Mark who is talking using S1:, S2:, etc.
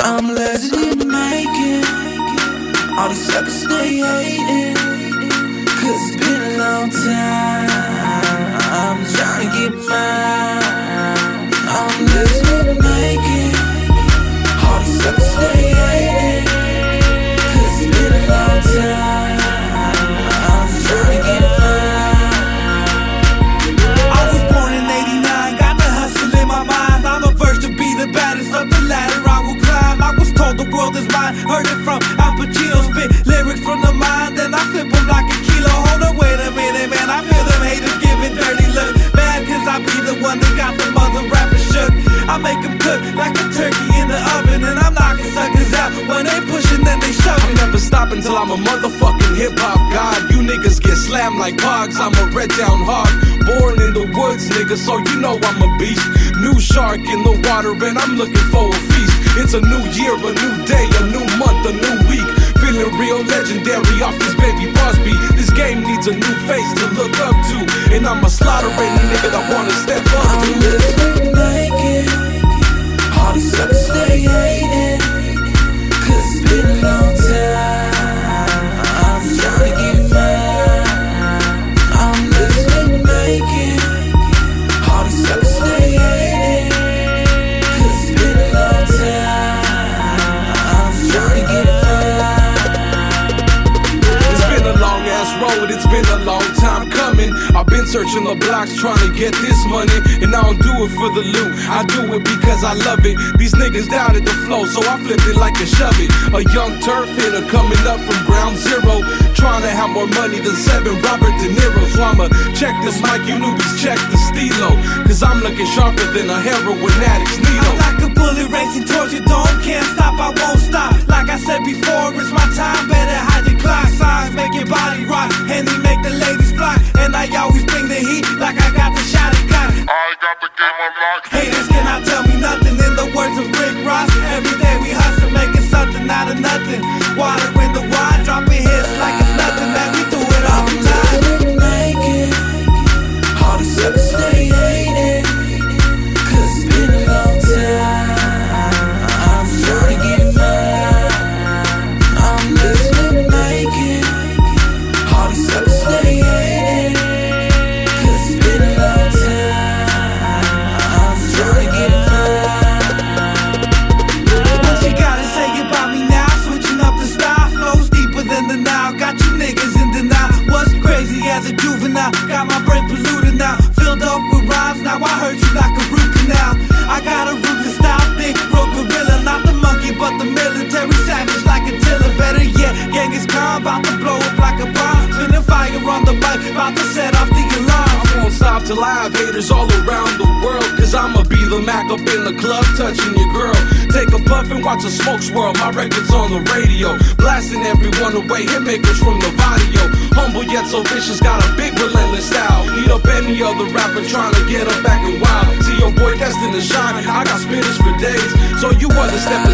S1: I'm a legend in the making. All these suckers stay hating, cause it's been a long time. I'm trying to get mine. I'm a legend in the making. All these suckers stay hating, cause it's been a long time. I'm trying to get mine.
S2: I was born in '89, got the hustle in my mind. On the verge to be the baddest of the ladder I will climb. I was told the world is mine, heard it from Al Pacino. Spit lyrics from the mind, then I flip them like a kilo. Hold on, wait a minute, man, I feel them haters giving dirty looks. Mad cause I be the one that got the mother rappers shook. I make them cook like a turkey in the oven, and I'm knocking suckers out. When they pushing, then they shoving.
S3: I'm never stopping till I'm a motherfucking hip-hop god. You niggas get slammed like pogs, I'm a red down hog. Born in the woods, nigga, so you know I'm a beast. New shark in the water and I'm looking for a feast. It's a new year, a new day, a new month, a new week. Feeling real legendary off this baby boss beat. This game needs a new face to look up to, and I'm a slaughter any nigga that wanna step up to.
S1: I'm living naked. All these suckers stay hating, cause it's been a long time. I'm trying to get mine. I'm living naked. All these suckers stay hating, cause it's been a long time. I'm trying to get mine.
S3: It's been a long ass road, it's been a long time coming. I've been searching the blocks trying to get this money, and I don't do it for the loot, I do it because I love it. These niggas doubted the flow, so I flipped it like a shove it. A young turf hitter coming up from ground zero, trying to have more money than 7 Robert De Niro. So I'ma check this mic, you newbies check the stilo, cause I'm looking sharper than a heroin addict's needle.
S2: I'm like a bullet racing towards your dome, can't stop, I won't stop. Like I said before, it's my time, better hide your clock. Signs make your body rock, Henny make the ladies fly. And I always bring the heat, like I got the shot and got it.
S4: I got the game unlocked.
S2: Haters cannot tell me nothing, in the words of Rick Ross. Every day we hustle, making something out of nothing. Water in the wine, dropping hits like it's nothing, man, we do it all the time.
S1: Living naked. All these suckers stay hating, cause it's been a long time. I'm trying to get mine. I'm living naked. All these suckers stay hating, cause it's been a long time. I'm trying to get mine.
S2: What you gotta say about me now? Switching up the style, flows deeper than the Nile. Got you niggas in denial. Was crazy as a juvenile, got my brain polluted now. Filled up with rhymes, now I heard you like a root canal. I got a ruthless style, thick, road gorilla. Not the monkey, but the military savage like a tiller. Better yet, gang is calm, about to blow up like a bomb. Spinning fire on the mic, about to set off the alarm.
S3: I won't stop till I have haters all around the world, cause I'ma be the Mac up in the club touching your girl. Take a puff and watch a smoke swirl, my record's on the radio, blasting everyone away, hitmakers from the Vadio. Humble yet so vicious, got a big relentless style. Eat up any other rapper trying to get up back and wild. See your boy destined to shine, I got spitters for days, so you understand